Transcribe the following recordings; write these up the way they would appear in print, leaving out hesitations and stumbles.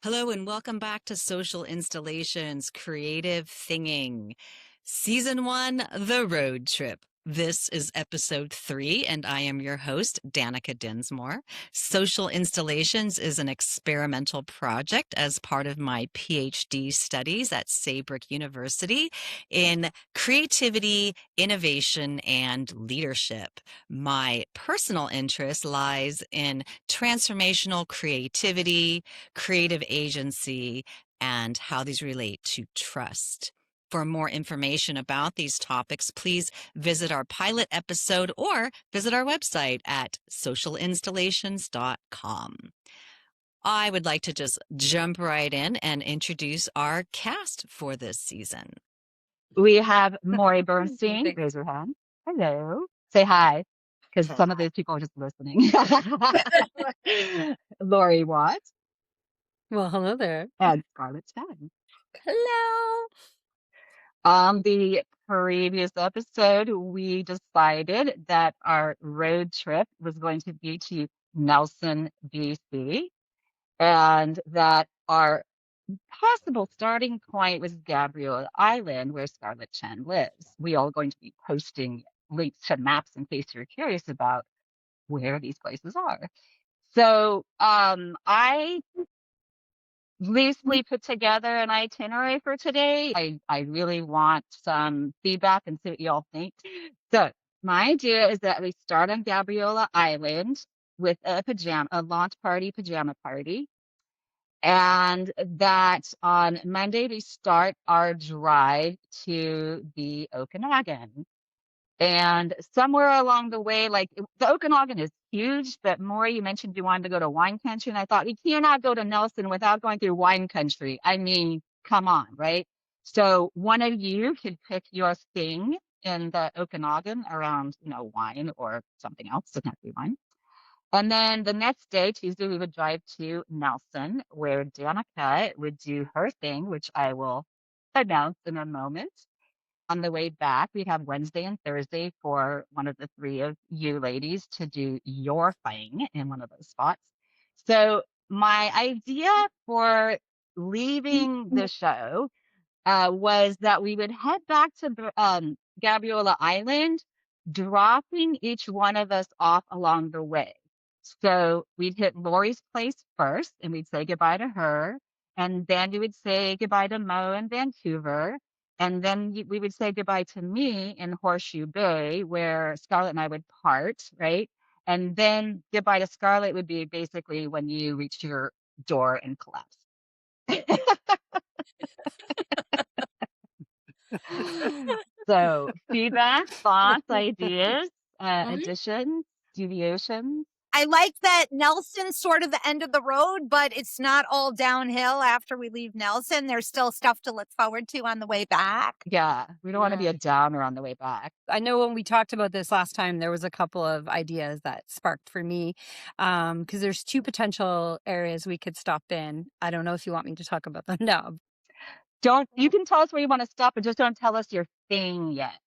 Hello and welcome back to Social Installations Creative Thinging. Season 1, The Road Trip. This is episode 3, and I am your host, Danika Dinsmore. Social Installations is an experimental project as part of my PhD studies at Saybrook University in creativity, innovation, and leadership. My personal interest lies in transformational creativity, creative agency, and how these relate to trust. For more information about these topics, please visit our pilot episode or visit our website at socialinstallations.com. I would like to just jump right in and introduce our cast for this season. We have Maury Bernstein. Raise your hand. Hello. Say hi, because some of those people are just listening. Lori Watts Well, hello there. and Scarlett Stein. Hello. On the previous episode, we decided that our road trip was going to be to Nelson, BC, and that our possible starting point was Gabriel Island, where Scarlett Chen lives. We are going to be posting links to maps in case you're curious about where these places are. So I loosely put together an itinerary for today. I really want some feedback and see what you all think. So my idea is that we start on Gabriola Island with a launch party, pajama party. And that on Monday, we start our drive to the Okanagan. And somewhere along the way, like the Okanagan is huge, but Maury, you mentioned you wanted to go to wine country. And I thought, we cannot go to Nelson without going through wine country. I mean, come on, right? So one of you could pick your thing in the Okanagan around, wine or something else. Doesn't have to be wine. And then the next day, Tuesday, we would drive to Nelson, where Danica would do her thing, which I will announce in a moment. On the way back, we'd have Wednesday and Thursday for one of the three of you ladies to do your thing in one of those spots. So my idea for leaving the show was that we would head back to Gabriola Island, dropping each one of us off along the way. So we'd hit Lori's place first and we'd say goodbye to her. And then we would say goodbye to Mo in Vancouver. And then we would say goodbye to me in Horseshoe Bay, where Scarlett and I would part, right? And then goodbye to Scarlett would be basically when you reach your door and collapse. So feedback, thoughts, ideas, additions, deviations. I like that Nelson's sort of the end of the road, but it's not all downhill after we leave Nelson. There's still stuff to look forward to on the way back. Yeah, we don't want to be a downer on the way back. I know when we talked about this last time, there was a couple of ideas that sparked for me because there's 2 potential areas we could stop in. I don't know if you want me to talk about them now. You can tell us where you want to stop, but just don't tell us your thing yet.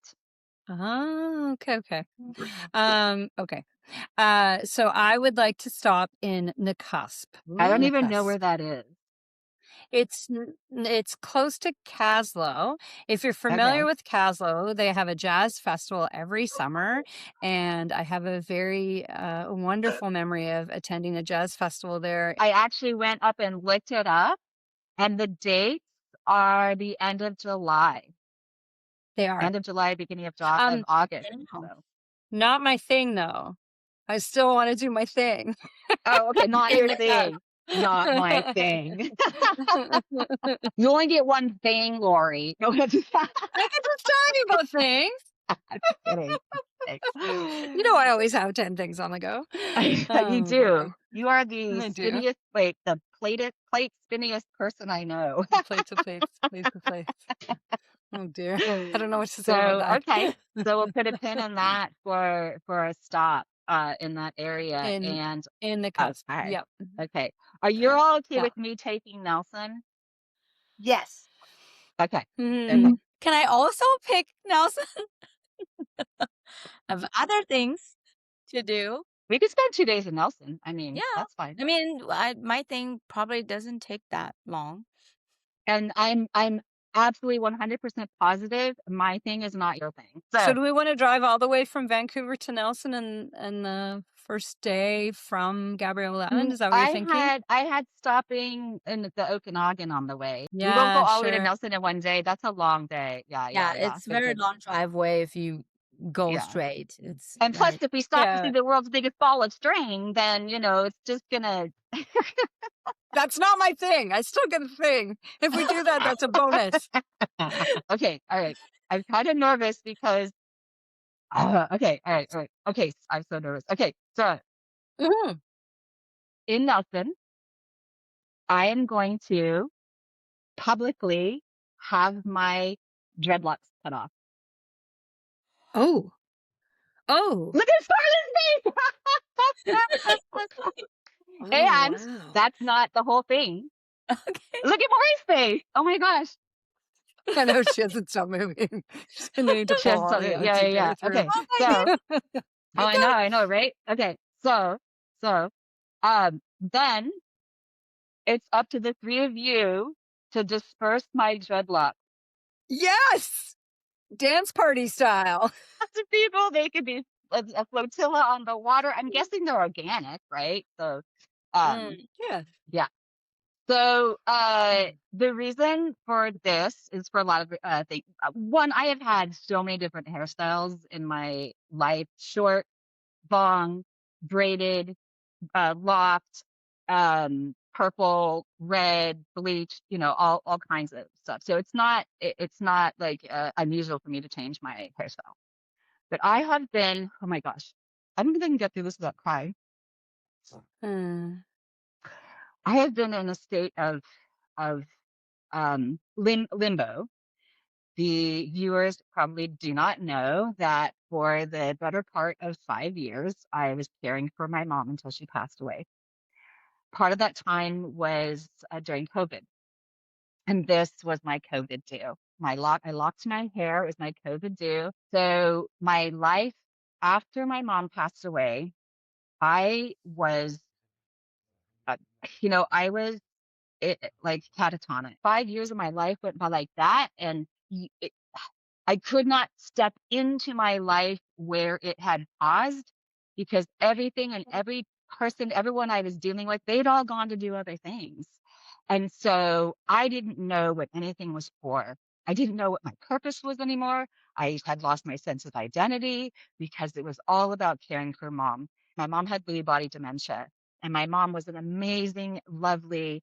Oh, okay. Okay. So I would like to stop in Nakusp. I don't even know where that is. It's close to Kaslo. If you're familiar with Kaslo, they have a jazz festival every summer, and I have a very wonderful memory of attending a jazz festival there. I actually went up and looked it up, and the dates are the end of July. They are end of July, beginning of August. So. Not my thing, though. I still want to do my thing. Oh, okay, not your thing. Not my thing. You only get one thing, Lori. No, I can just tell you about things. I'm kidding. You know, I always have 10 things on the go. You do. You are the spinniest, the plate spinniest person I know. Plates of plates. Oh dear. I don't know what to say about that. Okay. So we'll put a pin in that for a stop in that area in the cusp. Okay. Yep. Okay. Are you all okay with me taking Nelson? Yes. Okay. Mm-hmm. Okay. Can I also pick Nelson? Of other things to do. We could spend 2 days in Nelson. I mean, Yeah. that's fine. I mean, my thing probably doesn't take that long. And I'm absolutely 100% positive my thing is not your thing. So So do we want to drive all the way from Vancouver to Nelson and the first day from Gabrielle Island? Is that what you're thinking? I had stopping in the Okanagan on the way. We won't go Yeah, all the way to sure. Nelson in one day. That's a long day. Yeah, Yeah. it's Good, very good. long driveway if you go Yeah. straight. It's And plus, like, if we stop to see Yeah. the world's biggest ball of string, then, it's just gonna. That's not my thing. I still get a thing. If we do that, that's a bonus. Okay, all right. I'm kind of nervous because. Okay, all right. Okay, I'm so nervous. Okay, so Mhm. in Nelson, I am going to publicly have my dreadlocks cut off. Oh. Oh. Look at Scarlett's face! Oh, And wow. that's not the whole thing. okay. Look at Maury's face. Oh my gosh. I know she hasn't stopped moving. She's been needing to She pull has all the something. out to get her through. Okay. Oh my So, goodness. I know, right? Okay. So, then it's up to the three of you to disperse my dreadlocks Yes! Dance party style. to people. They could be a flotilla on the water. I'm guessing they're organic, right? So, Yeah. yeah. So, the reason for this is for a lot of things. One, I have had so many different hairstyles in my life: short, long, braided, locked, purple, red, bleached. All kinds of stuff. So it's not like unusual for me to change my hairstyle. But I have been. Oh my gosh, I don't think I can get through this without crying. Mm. I have been in a state of limbo. The viewers probably do not know that for the better part of 5 years, I was caring for my mom until she passed away. Part of that time was during COVID, and this was my COVID due. I locked my hair. It was my COVID due. So my life after my mom passed away, I was, uh, I was like catatonic. 5 years of my life went by like that, and I could not step into my life where it had paused because everything and every person, everyone I was dealing with, they'd all gone to do other things. And so I didn't know what anything was for. I didn't know what my purpose was anymore. I had lost my sense of identity because it was all about caring for mom. My mom had Lewy body dementia, and my mom was an amazing, lovely,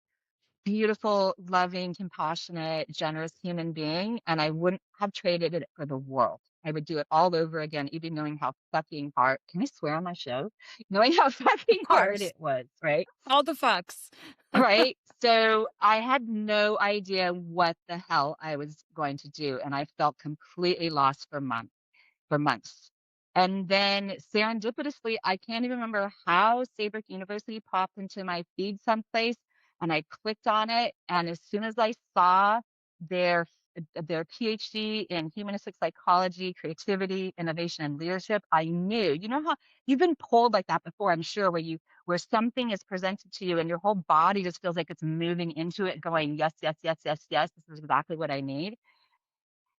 beautiful, loving, compassionate, generous human being, and I wouldn't have traded it for the world. I would do it all over again, even knowing how fucking hard. Can I swear on my show? Knowing how fucking hard course. it was, right? All the fucks. Right. So I had no idea what the hell I was going to do, and I felt completely lost for months. And then serendipitously, I can't even remember how Saybrook University popped into my feed someplace, and I clicked on it. And as soon as I saw their their PhD in humanistic psychology, creativity, innovation, and leadership, I knew. You know how you've been pulled like that before, I'm sure, where something is presented to you and your whole body just feels like it's moving into it, going, yes, yes, yes, yes, yes, this is exactly what I need.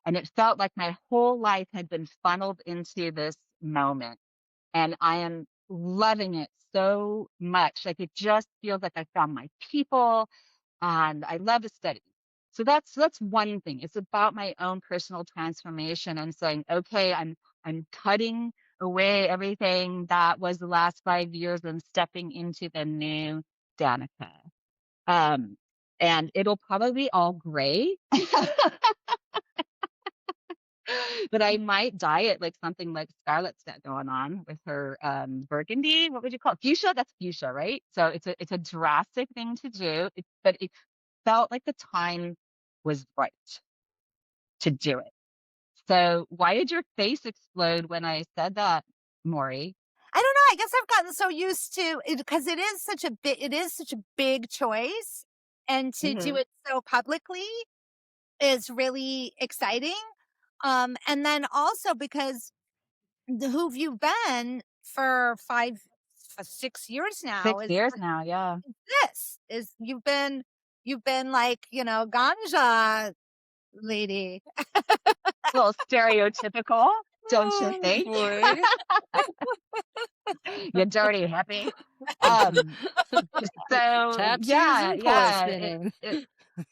And it felt like my whole life had been funneled into this moment. And I am loving it so much. Like it just feels like I found my people, and I love to study. So that's one thing. It's about my own personal transformation and saying, okay, I'm cutting away everything that was the last 5 years and stepping into the new Danica. Um, and it'll probably be all gray. But I might dye it like something like Scarlett's got going on with her burgundy. What would you call it? Fuchsia? That's fuchsia, right? So it's a drastic thing to do. But it felt like the time was right to do it. So why did your face explode when I said that, Maury? I don't know. I guess I've gotten so used to it because it is such a big choice, and to do it so publicly is really exciting. And then also because who've you been for 6 years now, 6 years now, yeah. you've been like, ganja lady. A little stereotypical, don't you Oh think? boy. You dirty hippie. Um, so Tattoos yeah, and pole yeah, spinning.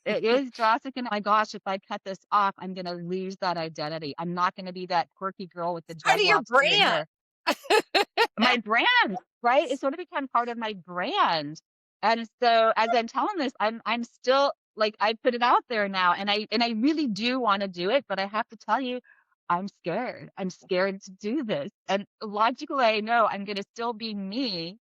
it is drastic, and oh my gosh, if I cut this off, I'm gonna lose that identity. I'm not gonna be that quirky girl with the Part of your dreadlocks doing brand. her my brand, right? It's sort of become part of my brand. And so as I'm telling this, I'm still like I put it out there now, and I really do want to do it, but I have to tell you, I'm scared. I'm scared to do this. And logically, I know I'm gonna still be me,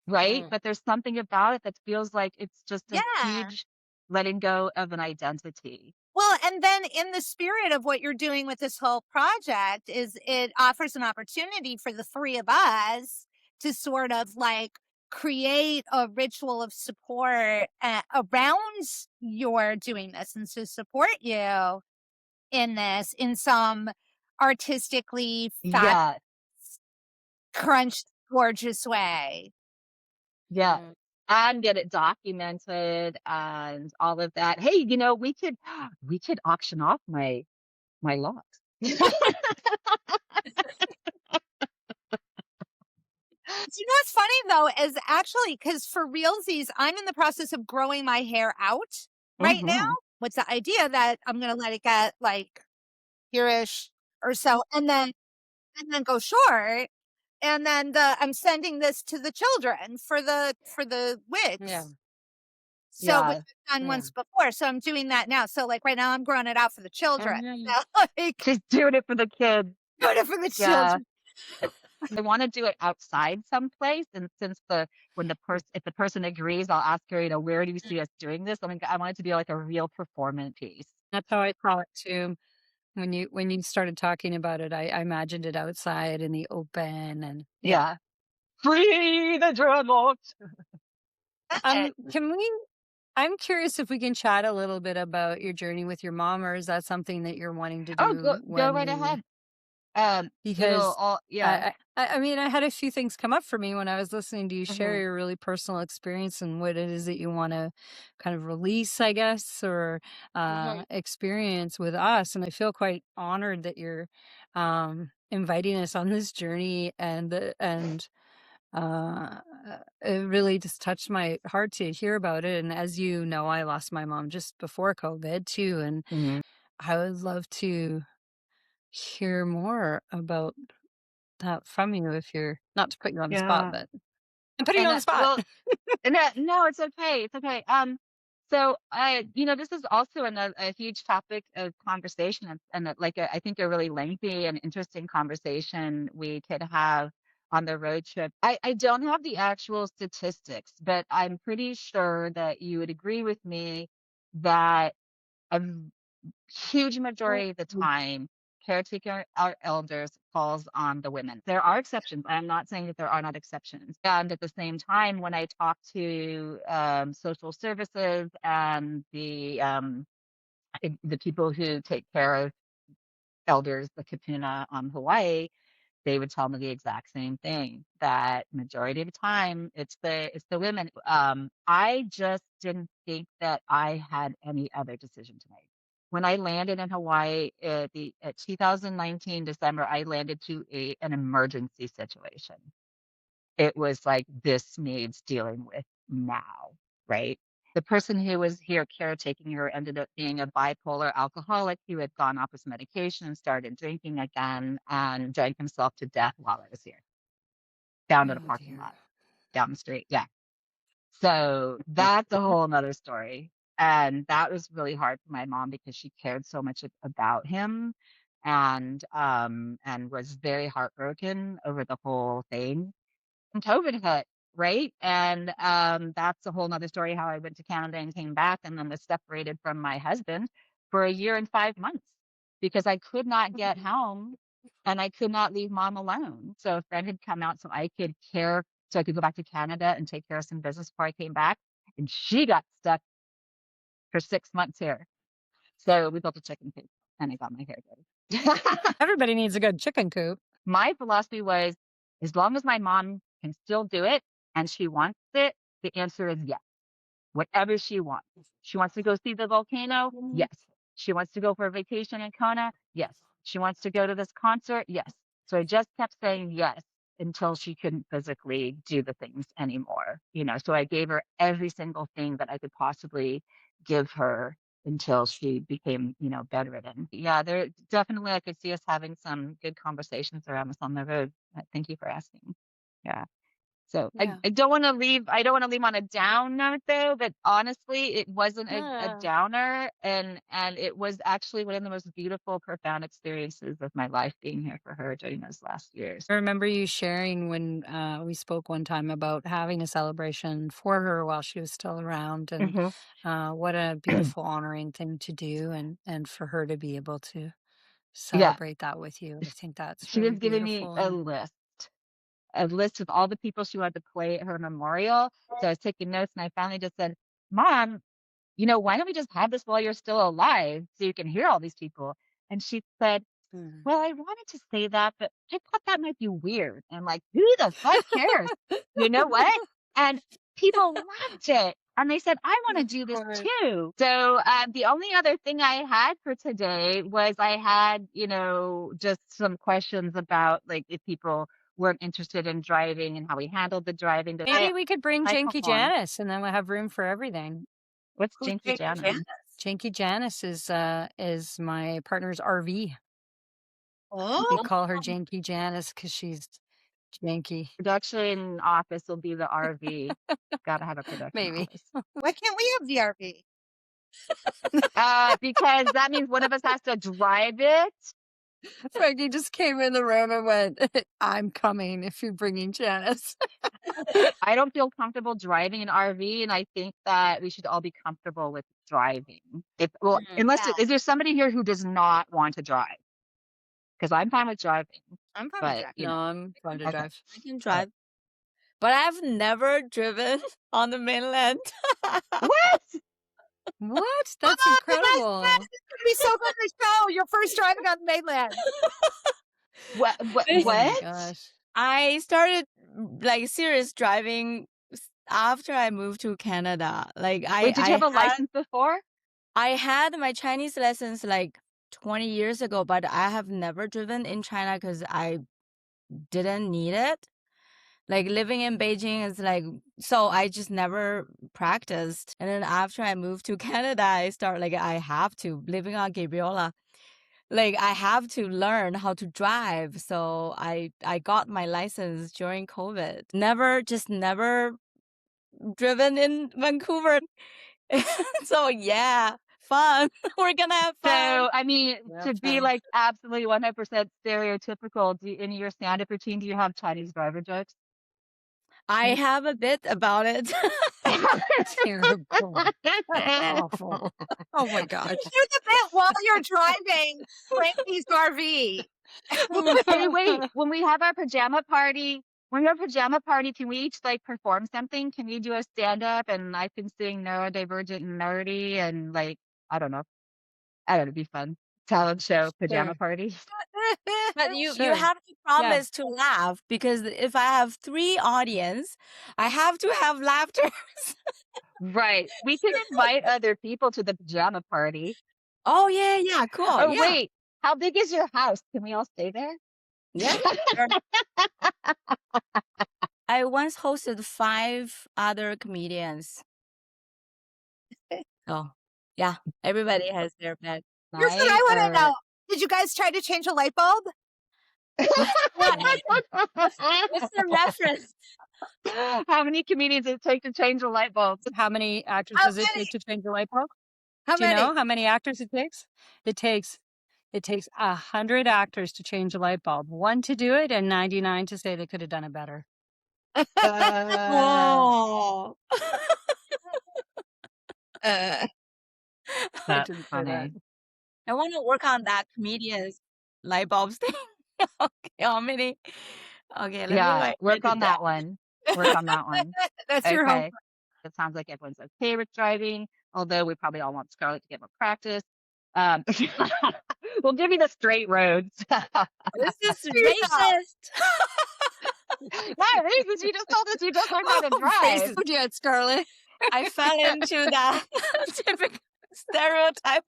right? Mm. But there's something about it that feels like it's just a Yeah. huge letting go of an identity. Well, and then in the spirit of what you're doing with this whole project is it offers an opportunity for the three of us to sort of like create a ritual of support around your doing this and to support you in this in some artistically fat Yeah, crunched gorgeous way. yeah. Mm. And get it documented and all of that. Hey, we could auction off my locks. What's funny though is actually because for realsies, I'm in the process of growing my hair out right now Mhm. with the idea that I'm gonna let it get like here-ish or so, and then go short. And then I'm sending this to the children for the Yeah. wigs. So, which Yeah. I've done Yeah. once before. So I'm doing that now. So like right now I'm growing it out for the children. Mhm. So like She's doing it for the kids. doing it for the Yeah. children. I wanna do it outside someplace, and since if the person agrees, I'll ask her, "Where do you see us doing this?" I want it to be like a real performance piece. That's how I saw it too. When you started talking about it, I imagined it outside in the open and yeah. Yeah. Free the dreadlocks. Can we I'm curious if we can chat a little bit about your journey with your mom, or is that something that you're wanting to Oh, do go when right you ahead. It'll because all yeah. I mean, I had a few things come up for me when I was listening to you share Mhm. your really personal experience and what it is that you want to kind of release, I guess, or Mhm. experience with us. And I feel quite honored that you're inviting us on this journey, and uh, it really just touched my heart to hear about it. And as you know, I lost my mom just before COVID too, and Mhm. I would love to hear more about that from you if you're not to put you on the spot, Yeah. but I'm putting you And on the spot. well, no, it's okay. It's okay. So this is also a huge topic of conversation, I think a really lengthy and interesting conversation we could have on the road trip. I don't have the actual statistics, but I'm pretty sure that you would agree with me that a huge majority of the time, caretaker our elders falls on the women. There are exceptions. I'm not saying that there are not exceptions. And at the same time, when I talk to social services and the people who take care of elders, the kapuna on Hawaii, they would tell me the exact same thing, that majority of the time it's the women. I just didn't think that I had any other decision to make. When I landed in Hawaii at 2019 December, I landed to an emergency situation. It was like, this needs dealing with now, right? The person who was here caretaking her ended up being a bipolar alcoholic who had gone off his medication and started drinking again and drank himself to death while I was here, found in a Oh parking dear. lot down the street. Yeah. So that's a whole nother story. And that was really hard for my mom because she cared so much about him and was very heartbroken over the whole thing. And COVID hit, right? And that's a whole nother story how I went to Canada and came back and then was separated from my husband for a year and 5 months because I could not get home and I could not leave mom alone. So a friend had come out so I could go back to Canada and take care of some business before I came back. And she got stuck for 6 months here. So we built a chicken coop and I got my hair done. Everybody needs a good chicken coop. My philosophy was, as long as my mom can still do it and she wants it, the answer is yes. Whatever she wants. She wants to go see the volcano? Yes. She wants to go for a vacation in Kona? Yes. She wants to go to this concert? Yes. So I just kept saying yes until she couldn't physically do the things anymore. So I gave her every single thing that I could possibly give her until she became, bedridden. Yeah, there definitely I could see us having some good conversations around this on the road. Thank you for asking. Yeah. So Yeah. I don't want to leave. I don't want to leave on a down note though, but honestly, it wasn't a Yeah. downer, and it was actually one of the most beautiful, profound experiences of my life being here for her during those last years. I remember you sharing when we spoke one time about having a celebration for her while she was still around, and what a beautiful, honoring thing to do, and for her to be able to Yeah, celebrate that with you. I think that's she really was giving me beautiful. a And list of all the people she wanted to play at her memorial. So I was taking notes, and I finally just said, "Mom, why don't we just have this while you're still alive so you can hear all these people?" And she said, "Well, I wanted to say that, but I thought that might be weird." And I'm like, who the fuck cares? You know what? And people loved it. And they said, "I want to do this too." So the only other thing I had for today was I had, just some questions about like if people weren't interested in driving and how we handled the driving. maybe we could bring Hi, Janky Cajon. Janice, and then we'll have room for everything. What's Who's Jinky Jake Janice? Janice? Janky Janice is my partner's RV. We Oh, call her Janky Janice because she's janky. Production office will be the RV. Gotta have a production Maybe. office. why can't we have the RV? Because that means one of us has to drive it. Frankie just came in the room and went, "I'm coming if you're bringing Janice." I don't feel comfortable driving an RV, and I think that we should all be comfortable with driving. Unless Yeah. is there somebody here who does not want to drive? Because I'm fine with driving, I'm fine with but driving. No, I'm fine to Okay. drive. I can drive. But I've never driven on the mainland. What? What? That's Oh, incredible. It's gonna be so good to show your first driving on the mainland. What? Oh my gosh. I started like serious driving after I moved to Canada. Like Wait, did you have a license before? I had my Chinese lessons like 20 years ago, but I have never driven in China because I didn't need it. Like living in Beijing is like, so I just never practiced. And then after I moved to Canada, I start like, I have to, living on Gabriola, like I have to learn how to drive. So I got my license during COVID. Never driven in Vancouver. So yeah, fun. We're gonna have fun. So, I mean, to be like absolutely 100% stereotypical, in your stand-up routine, do you have Chinese driver jokes? I have a bit about it. Terrible. Awful. Oh my gosh. Do the bit while you're driving Frankie's RV. Hey, wait, when we have our pajama party, can we each like perform something? Can we do a stand-up and I can sing neurodivergent and nerdy and like, I don't know, it'd be fun. Talent show, pajama party. But you Sure. have to promise to laugh, because if I have 3 audience, I have to have laughter. Right. We can invite other people to the pajama party. Oh yeah, cool. Oh, yeah. wait, how big is your house? Can we all stay there? Yeah. sure. I once hosted 5 other comedians. Oh, yeah. Everybody has their bed. Here's what I want to know. Did you guys try to change a light bulb? What's the reference? How many comedians does it take to change a light bulb? How many actors How does it take to change a light bulb? How Do you many? know how many actors it takes? It takes 100 actors to change a light bulb. 1 to do it and 99 to say they could have done it better. Oh. Uh, That's didn't say funny. that. I want to work on that comedian's light bulbs thing. Okay, how many? Okay, let me write Work it on that one. Work on that one. that's your Okay. homework. It sounds like everyone's okay with driving, although we probably all want Scarlett to get more practice. We'll give you the straight roads. This is racist. Not me, because you just told us you don't learn how to Oh, drive. Facebook yet, Scarlett. I fell into that typical stereotype.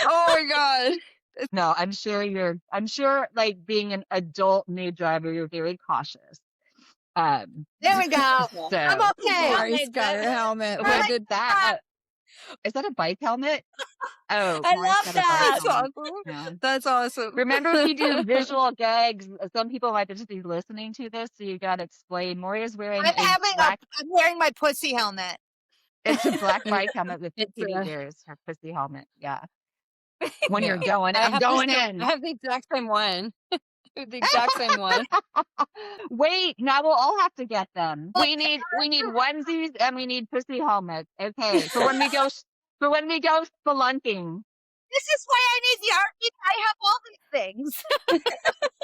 Oh my God. No, I'm sure like being an adult new driver, you're very cautious. There we go. I'm So okay. Mary's got her helmet. what's Good. that? Is that a bike helmet? Oh, I Maurice love got a bike that. That's helmet. awesome. Yeah. That's awesome. Remember, if you do visual gags, some people might just be listening to this, so you got to explain. Moria's wearing I'm wearing my pussy helmet. it's a black bike helmet with It's kitty a- ears, her pussy helmet. Yeah. When Yeah. you're going, I I'm have going the- in. I have the exact same one. The exact same one. Wait, now we'll all have to get them. We need onesies and we need pussy helmets. Okay. For when we go spelunking. This is why I need the RV. I have all these things.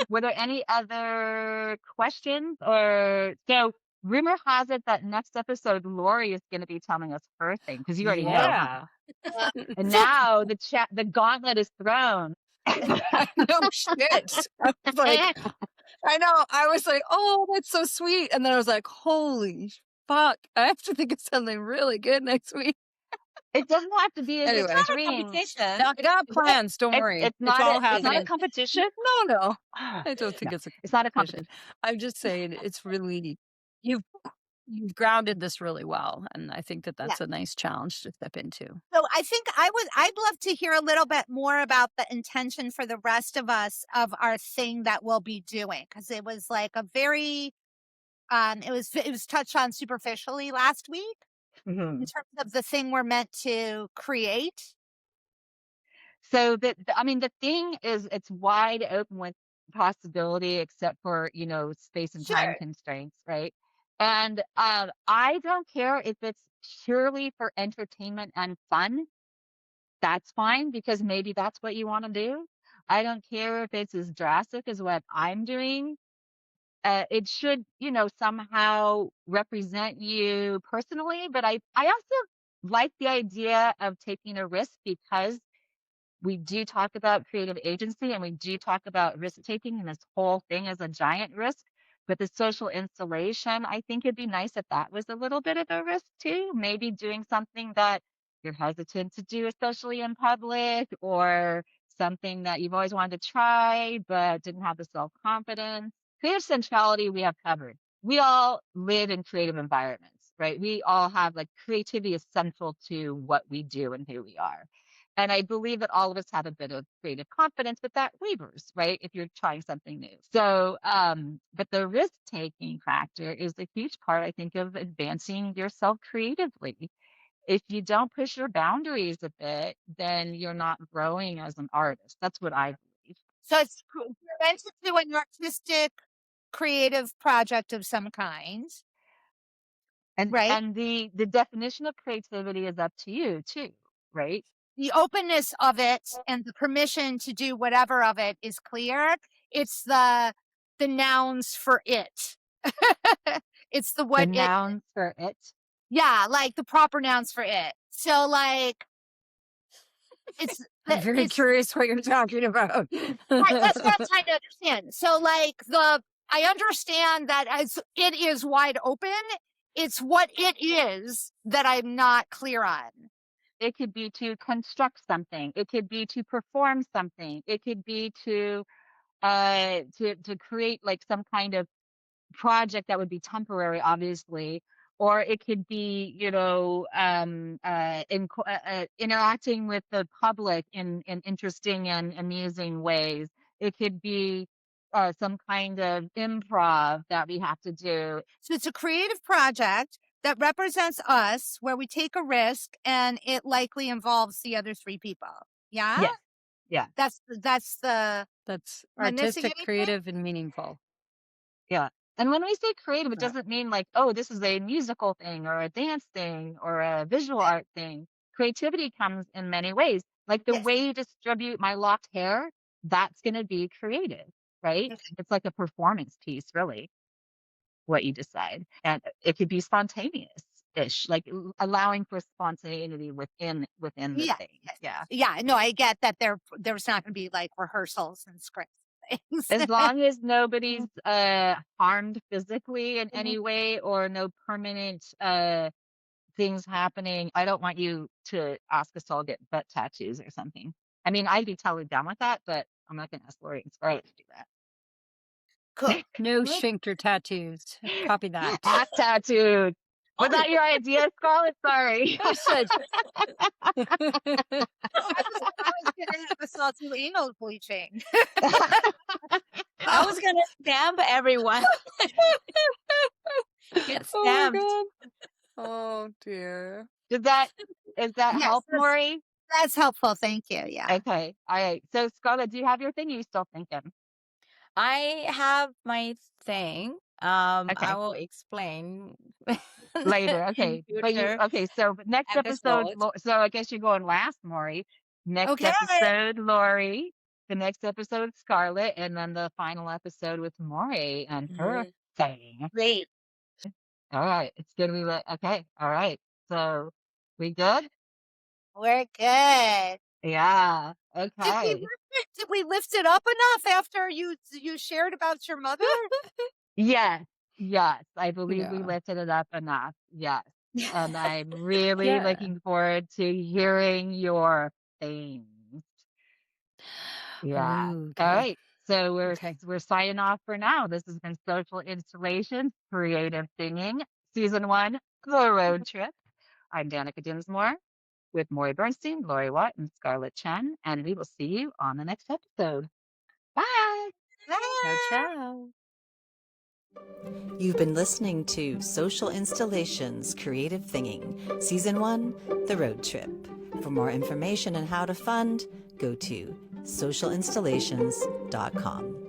Were there any other questions or so rumor has it that next episode Lori is going to be telling us her thing because you already know, huh? Yeah. And now the gauntlet is thrown. No shit. I was like, I know. I was like, oh, that's so sweet. And then I was like, holy fuck. I have to think of something really good next week. It doesn't have to be as Anyway. extreme. Competition. I got plans. Don't worry. It's not all it's not a happening. competition. No. I don't think No, it's a it's not a competition. competition. I'm just saying it's really, you've grounded this really well. And I think that that's a nice challenge to step into. So I think I'd love to hear a little bit more about the intention for the rest of us of our thing that we'll be doing. Cause it was like a very, it was touched on superficially last week in terms of the thing we're meant to create. So the thing is it's wide open with possibility except for, space and time Sure. constraints, right? And I don't care if it's purely for entertainment and fun. That's fine because maybe that's what you want to do. I don't care if it's as drastic as what I'm doing. It should, somehow represent you personally. But I also like the idea of taking a risk because we do talk about creative agency and we do talk about risk taking, and this whole thing is a giant risk. But the social installation, I think it'd be nice if that was a little bit of a risk too. Maybe doing something that you're hesitant to do, especially in public, or something that you've always wanted to try but didn't have the self confidence. Creative centrality, we have covered. We all live in creative environments, right? We all have creativity is central to what we do and who we are. And I believe that all of us have a bit of creative confidence, but that wavers, right? If you're trying something new. So, but the risk taking factor is a huge part, I think, of advancing yourself creatively. If you don't push your boundaries a bit, then you're not growing as an artist. That's what I believe. So you're meant to do an artistic, creative project of some kind. And right. And the definition of creativity is up to you too, right? The openness of it and the permission to do whatever of it is clear. It's the nouns for it. It's the what the nouns for it. Yeah, like the proper nouns for it. So I'm very curious what you're talking about. Right, that's what I'm trying to understand. So I understand that as it is wide open, it's what it is that I'm not clear on. It could be to construct something. It could be to perform something. It could be to create some kind of project that would be temporary, obviously, or it could be, interacting with the public in interesting and amusing ways. It could be some kind of improv that we have to do. So it's a creative project that represents us, where we take a risk, and it likely involves the other three people. Yeah. Yes. Yeah. That's artistic, creative, and meaningful. Yeah. And when we say creative, it doesn't mean this is a musical thing or a dance thing or a visual art thing. Creativity comes in many ways. Like the way you distribute my locked hair, that's going to be creative, right? Okay. It's like a performance piece, really, what you decide. And it could be spontaneous-ish, allowing for spontaneity within the thing. Yeah. Yeah. No, I get that there's not going to be rehearsals and scripts. things. As long as nobody's harmed physically in Mhm. any way or no permanent things happening, I don't want you to ask us to all get butt tattoos or something. I mean, I'd be totally down with that, but I'm not gonna ask Lori and Scarlett to do Cool. No sphincter tattoos. Copy that. that. Ass tattooed. Was that your idea, Scarlett? Sorry. I said. I was gonna have us all do anal bleaching. I was gonna stamp everyone. Get Oh my stamped. god. Oh dear. Is that Yes, help, that's, Lori? that's helpful. Thank you. Yeah. Okay. All right. So Scarlett, do you have your thing? Or are you still thinking? I have my thing. Okay. I will explain Later. in Okay. future So next episode, episodes. So I guess you're going last, Maury. Next Okay. episode, Lori. The next episode, Scarlett, and then the final episode with Maury and her thing. Great. All right. It's gonna be okay. All right. So we good? We're good. Yeah. Did Okay. we lift it up enough after you shared about your mother? Yes. Yes. I believe we Yeah. lifted it up enough. Yes. And I'm really Yeah. looking forward to hearing your things. Yeah. Okay. All right. So Okay. we're signing off for now. This has been Social Installations, Creative Singing, Season 1, The Road Trip. I'm Danica Dinsmore with Maury Bernstein, Lori Watt, and Scarlett Chen, and we will see you on the next episode. Bye. Ciao, ciao. You've been listening to Social Installations Creative Thinging, Season 1, The Road Trip. For more information on how to fund, go to socialinstallations.com.